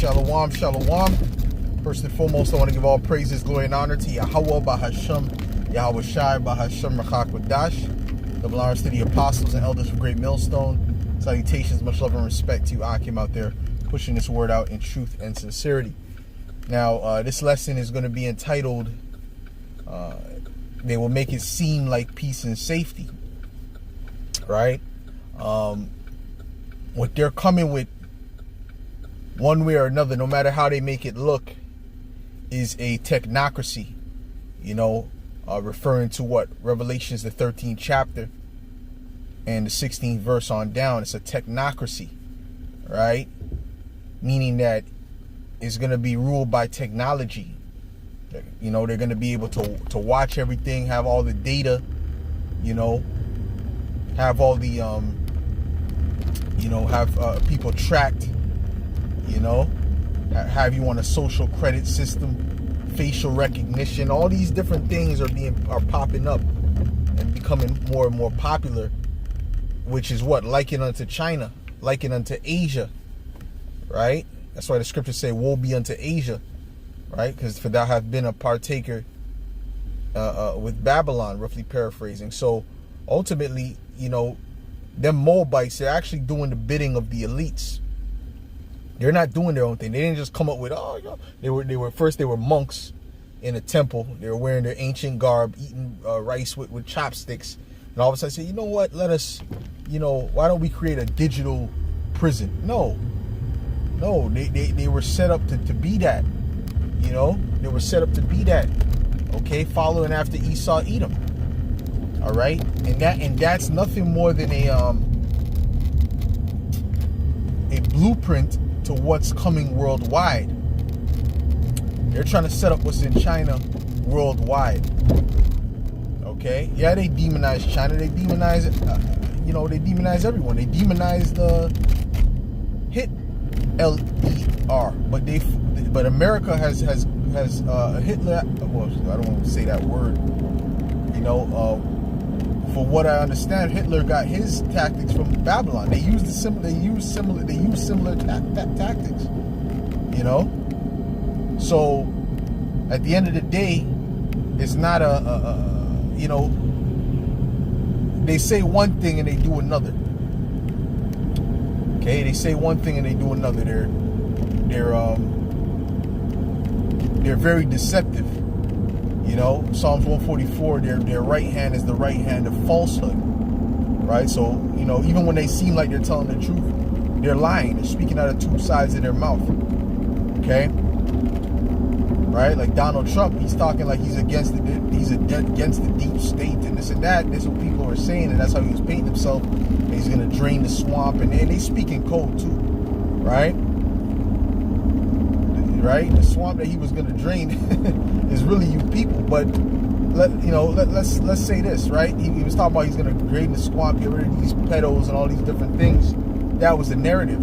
Shalom, shalom. First and foremost, I want to give all praises, glory, and honor to Yahweh Bahasham, Yahweh Shai Bahasham Rachak Wadash. Double honors to the apostles and elders of Great Millstone. Salutations, much love and respect to you, Akim, out there pushing this word out in truth and sincerity. Now, this lesson is going to be entitled, They Will Make It Seem Like Peace and Safety. Right? What they're coming with, one way or another, no matter how they make it look, is a technocracy, referring to what? Revelations, the 13th chapter and the 16th verse on down. It's a technocracy, right? Meaning that it's going to be ruled by technology. They're going to be able to watch everything, have all the data, have all the, have people tracked, have you on a social credit system, facial recognition. All these different things are popping up and becoming more and more popular, which is what? Likened unto China, likened unto Asia, right? That's why the scriptures say, woe be unto Asia, right? Because for thou have been a partaker with Babylon, roughly paraphrasing. So ultimately, them Moabites, they're actually doing the bidding of the elites. They're not doing their own thing. They didn't just come up with, they were monks in a temple. They were wearing their ancient garb, eating rice with chopsticks. And all of a sudden say, you know what, let us, why don't we create a digital prison? No, they were set up to be that, they were set up to be that, okay, following after Esau, Edom. All right, and that's nothing more than a blueprint to what's coming worldwide. They're trying to set up what's in China worldwide. Okay, yeah, they demonize China. They demonize it. They demonize everyone. They demonize the Hitler, but America has Hitler. Well, I don't want to say that word. For what I understand, Hitler got his tactics from Babylon. They used similar tactics. So at the end of the day, it's not they say one thing and they do another. Okay, they say one thing and they do another. They're very deceptive. Psalms 144, their right hand is the right hand of falsehood, right? So, even when they seem like they're telling the truth, they're lying. They're speaking out of two sides of their mouth, okay? Right? Like Donald Trump, he's talking like he's against the deep state and this and that. That's what people are saying, and that's how he was painting himself. And he's going to drain the swamp, and they speak in code too, right? Right, the swamp that he was going to drain is really you people. But let's say this, right? He was talking about he's going to drain the swamp, get rid of these pedos and all these different things. That was the narrative,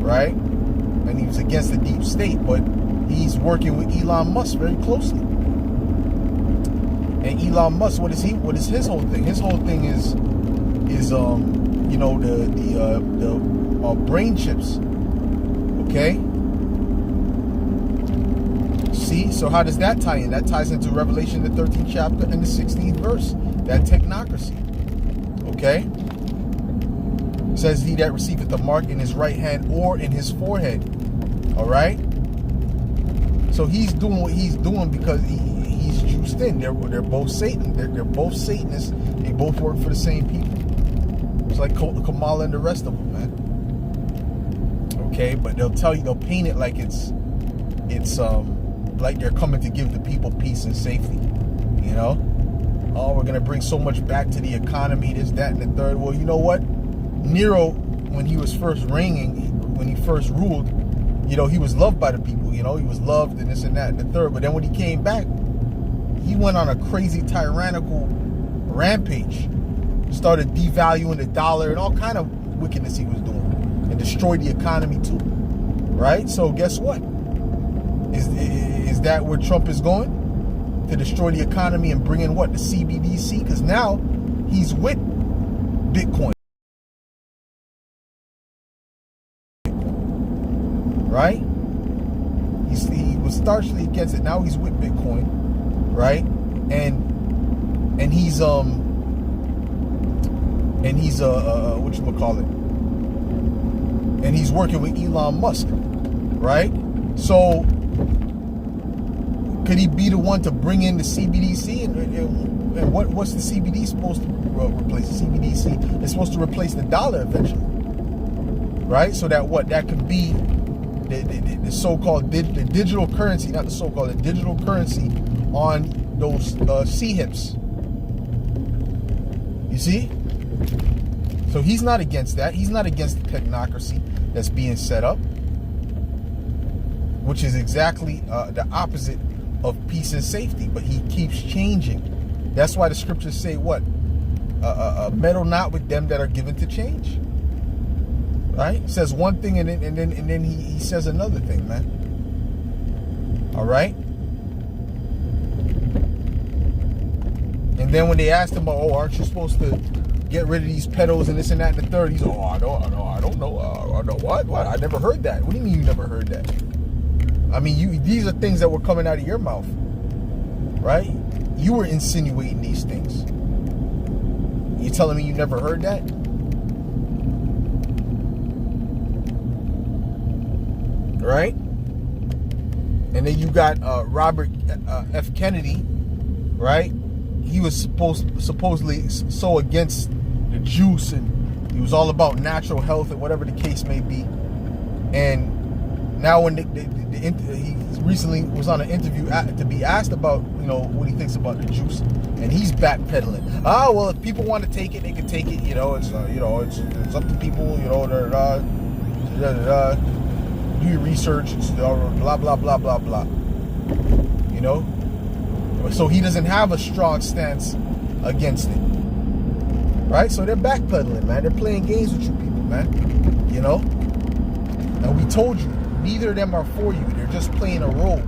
right? And he was against the deep state, but he's working with Elon Musk very closely. And Elon Musk, what is his whole thing? His whole thing is the brain chips, okay? See, so how does that tie in? That ties into Revelation, the 13th chapter and the 16th verse. That technocracy. Okay? It says, he that receiveth the mark in his right hand or in his forehead. All right? So he's doing what he's doing because he's juiced in. They're both Satan. They're both Satanists. They both work for the same people. It's like Kamala and the rest of them, man. Okay? But they'll paint it like it's like they're coming to give the people peace and safety. We're going to bring so much back to the economy, this, that, and the third. Well, you know what? Nero, when he was first reigning, when he first ruled, he was loved by the people. He was loved and this and that and the third. But then when he came back, he went on a crazy tyrannical rampage. Started devaluing the dollar and all kind of wickedness he was doing. And destroyed the economy too. Right? So guess what? Is that where Trump is going? To destroy the economy and bring in what? The CBDC? Because now he's with Bitcoin. right? He was staunchly against it. Now he's with Bitcoin, right? And he's whatchamacallit? And he's working with Elon Musk, right? So could he be the one to bring in the CBDC? And what's the CBD supposed to replace? The CBDC is supposed to replace the dollar eventually, right? So that could be the so-called the digital currency, not the so-called, the digital currency on those CHIPs. You see? So he's not against that. He's not against the technocracy that's being set up, which is exactly the opposite of peace and safety. But he keeps changing. That's why the scriptures say what? Meddle not with them that are given to change. Right? It says one thing and then he says another thing, man. All right? And then when they asked him, oh, aren't you supposed to get rid of these pedos and this and that and the third? He's like, oh, I don't know. What? I never heard that. What do you mean you never heard that? I mean, these are things that were coming out of your mouth, right? You were insinuating these things. You telling me you never heard that? Right? And then you got Robert F. Kennedy, right? He was supposedly so against the juice, and he was all about natural health and whatever the case may be. And now when he recently was on an interview to be asked about, what he thinks about the juice, and he's backpedaling. Well, if people want to take it, they can take it. It's up to people. Do your research. It's blah blah blah blah blah. So he doesn't have a strong stance against it, right? So they're backpedaling, man. They're playing games with you people, man. And we told you, neither of them are for you. They're just playing a role,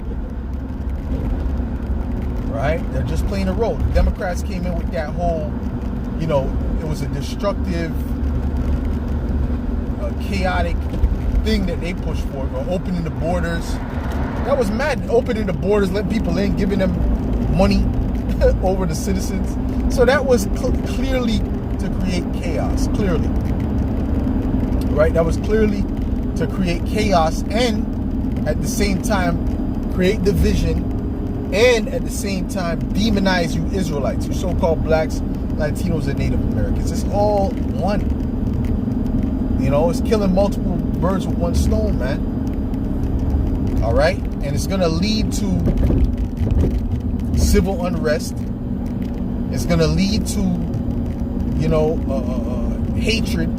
right? They're just playing a role. The Democrats came in with that whole, it was a destructive, chaotic thing that they pushed for, or opening the borders. That was mad. Opening the borders, letting people in, giving them money over the citizens. So that was clearly to create chaos. Clearly, right? That was clearly to create chaos, and at the same time create division, and at the same time demonize you Israelites, you so-called blacks, Latinos, and Native Americans. It's all one. It's killing multiple birds with one stone, man. All right? And it's going to lead to civil unrest. It's going to lead to, hatred,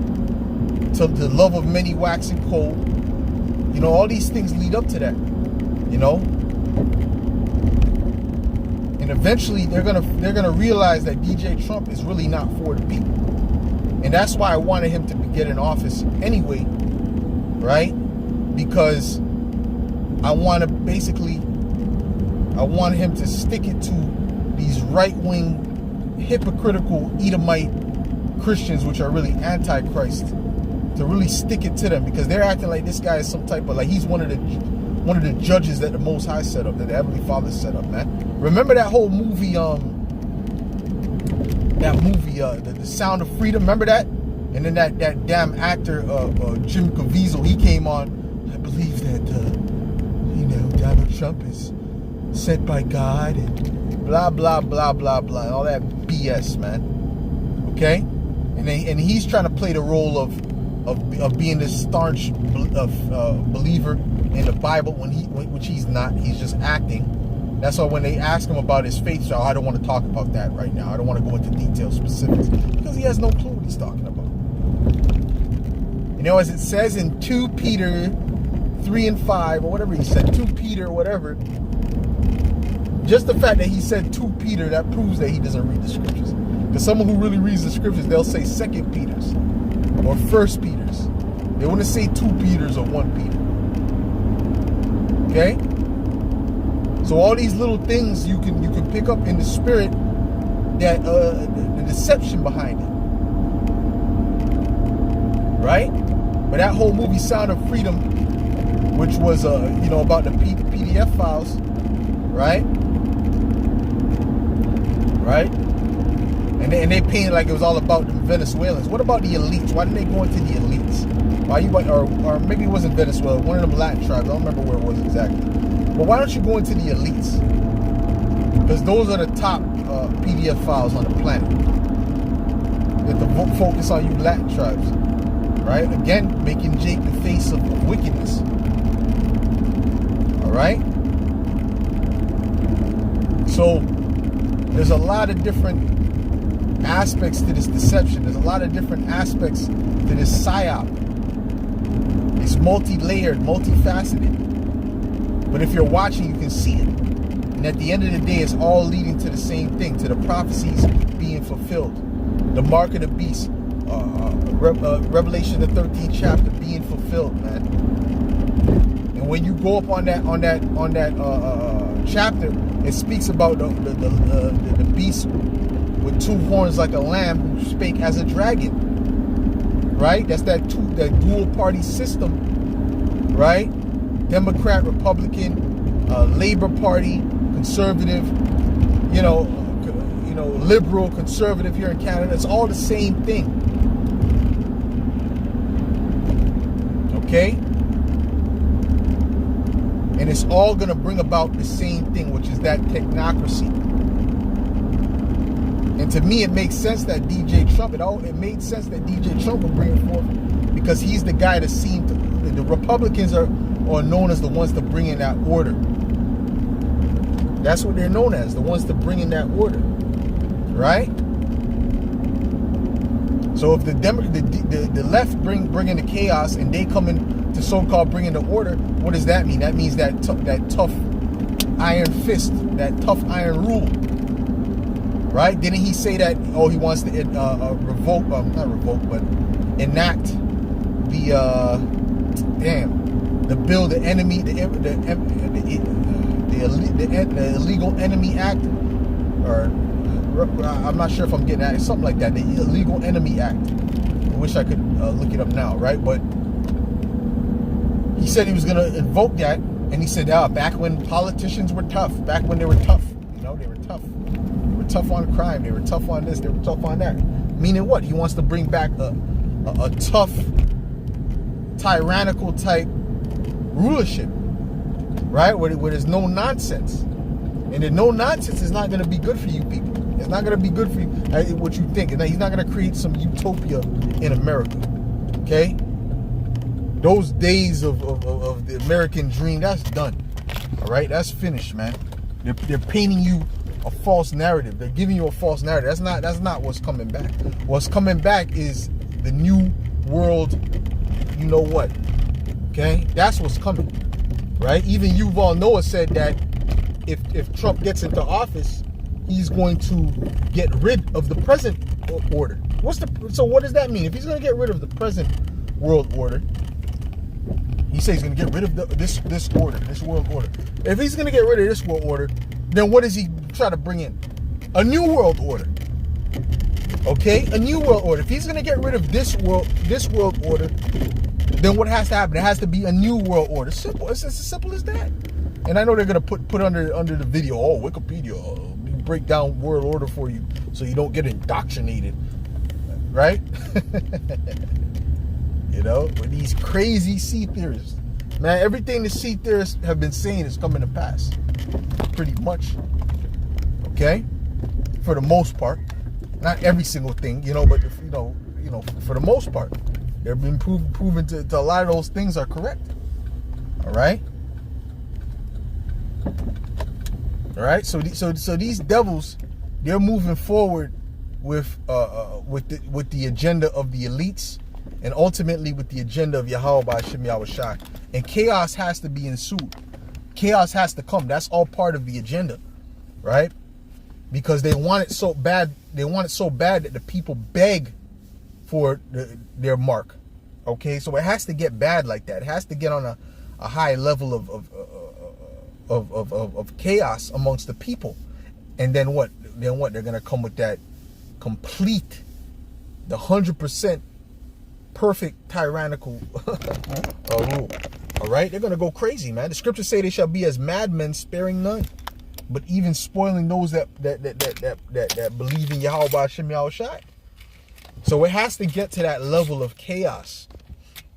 to the love of many waxing cold. All these things lead up to that, And eventually they're gonna realize that DJ Trump is really not for the people. And that's why I wanted him to get in office anyway, right? Because I want him to stick it to these right-wing, hypocritical Edomite Christians, which are really anti-Christ, to really stick it to them, because they're acting like this guy is some type of, like he's one of the judges that the Most High set up, that the Heavenly Father set up, man. Remember that whole movie, The Sound of Freedom? Remember that? And then that damn actor, Jim Caviezel, he came on. I believe that, Donald Trump is sent by God, and blah blah blah blah blah, and all that BS, man. Okay, and he's trying to play the role of being this staunch believer in the Bible which he's not. He's just acting. That's why when they ask him about his faith, so I don't want to talk about that right now. I don't want to go into details, specifics, because he has no clue what he's talking about. As it says in 2 Peter 3 and 5, or whatever he said, 2 Peter, whatever. Just the fact that he said 2 Peter, that proves that he doesn't read the scriptures. Because someone who really reads the scriptures, they'll say 2 Peter's or 1 Peter's. They wouldn't say 2 Peter's or 1 Peter. Okay? So all these little things you can pick up in the spirit, that the deception behind it. Right? But that whole movie, Sound of Freedom, which was about the PDF files, right? And they painted like it was all about the Venezuelans. What about the elites? Why didn't they go into the elites? Or maybe it wasn't Venezuela, one of them Latin tribes. I don't remember where it was exactly. But why don't you go into the elites? Because those are the top PDF files on the planet. You have to focus on you Latin tribes, right? Again, making Jake the face of wickedness. All right. So there's a lot of different aspects to this deception. There's a lot of different aspects to this psyop. It's multi-layered, multifaceted. But if you're watching, you can see it. And at the end of the day, it's all leading to the same thing, to the prophecies being fulfilled. The mark of the beast, Revelation the 13th chapter being fulfilled, man. And when you go up on that chapter, it speaks about the beast with two horns like a lamb who spake as a dragon. Right? That's that dual party system, right? Democrat, Republican, Labor Party, conservative, liberal, conservative here in Canada. It's all the same thing. Okay? And it's all going to bring about the same thing, which is that technocracy. And to me, it makes sense that DJ Trump, it made sense that DJ Trump would bring it forth, because he's the guy that seemed to, the Republicans are known as the ones to bring in that order. That's what they're known as, the ones to bring in that order, right? So if the left bring in the chaos and they come in to so-called bring in the order, what does that mean? That means that tough iron fist, that tough iron rule. Right? Didn't he say that? Oh, he wants to not revoke, but enact the bill, the Illegal Enemy Act, or I'm not sure if I'm getting that. It's something like that. The Illegal Enemy Act. I wish I could look it up now, right? But he said he was going to invoke that, and he said, back when politicians were tough, back when they were tough, they were tough. Tough on crime, they were tough on this, they were tough on that. Meaning what? He wants to bring back a tough, tyrannical type rulership, right? Where there's no nonsense. And the no nonsense is not going to be good for you people. It's not going to be good for you, what you think. And he's not going to create some utopia in America. Okay? Those days of the American dream, that's done. All right? That's finished, man. They're painting you a false narrative. They're giving you a false narrative. That's not what's coming back. What's coming back is the new world, you know what? Okay? That's what's coming. Right? Even Yuval Noah said that if Trump gets into office, he's going to get rid of the present order. So what does that mean? If he's going to get rid of the present world order, he says he's going to get rid of this order, this world order. If he's going to get rid of this world order, then what does he try to bring in? A new world order. Okay? A new world order. If he's going to get rid of this world order, then what has to happen? It has to be a new world order. Simple. It's as simple as that. And I know they're going to put under the video, Wikipedia, break down world order for you so you don't get indoctrinated. Right? With these crazy sea theorists. Man, everything the sea theorists have been saying is coming to pass. Pretty much. Okay? For the most part. Not every single thing, but for the most part. They've been proven to a lot of those things are correct. Alright? Alright? So these devils, they're moving forward with the agenda of the elites, and ultimately with the agenda of Yahweh B'Shem Yahushua. And chaos has to be ensued. Chaos has to come. That's all part of the agenda, right? Because they want it so bad. They want it so bad that the people beg for their mark. Okay, so it has to get bad like that. It has to get on a high level of chaos amongst the people. And then what? They're gonna come with that complete, the 100% perfect tyrannical rule. All right, they're gonna go crazy, man. The scriptures say they shall be as madmen, sparing none, but even spoiling those that believe in Yahweh Hashem Yahushai. So it has to get to that level of chaos.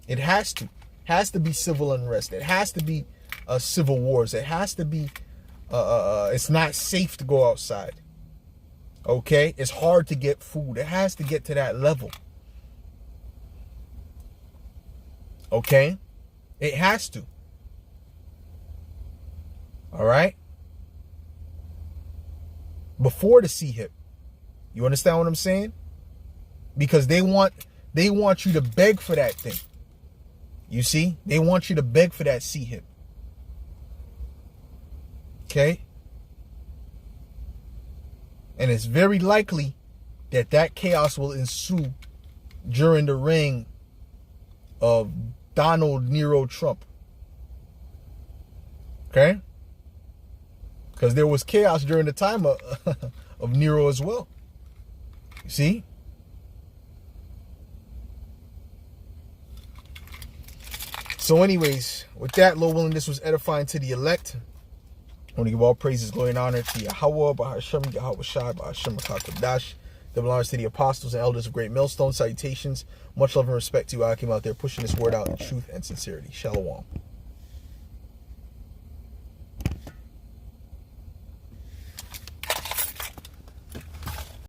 It has to be civil unrest. It has to be civil wars. It has to be. It's not safe to go outside. Okay, it's hard to get food. It has to get to that level. Okay, it has to. All right. Before the CHIP, you understand what I'm saying? Because they want you to beg for that thing. You see, they want you to beg for that CHIP. Okay. And it's very likely that chaos will ensue during the reign of Donald Nero Trump. Okay? Because there was chaos during the time of Nero as well. You see? So anyways, with that, Lord willing, this was edifying to the elect. I want to give all praises, glory, and honor to Yahweh, Bahashem, Yahweh Shai, Bahashem, HaKadosh. Double honors to the apostles and elders of Great Millstone. Salutations. Much love and respect to you. I came out there pushing this word out in truth and sincerity. Shalom.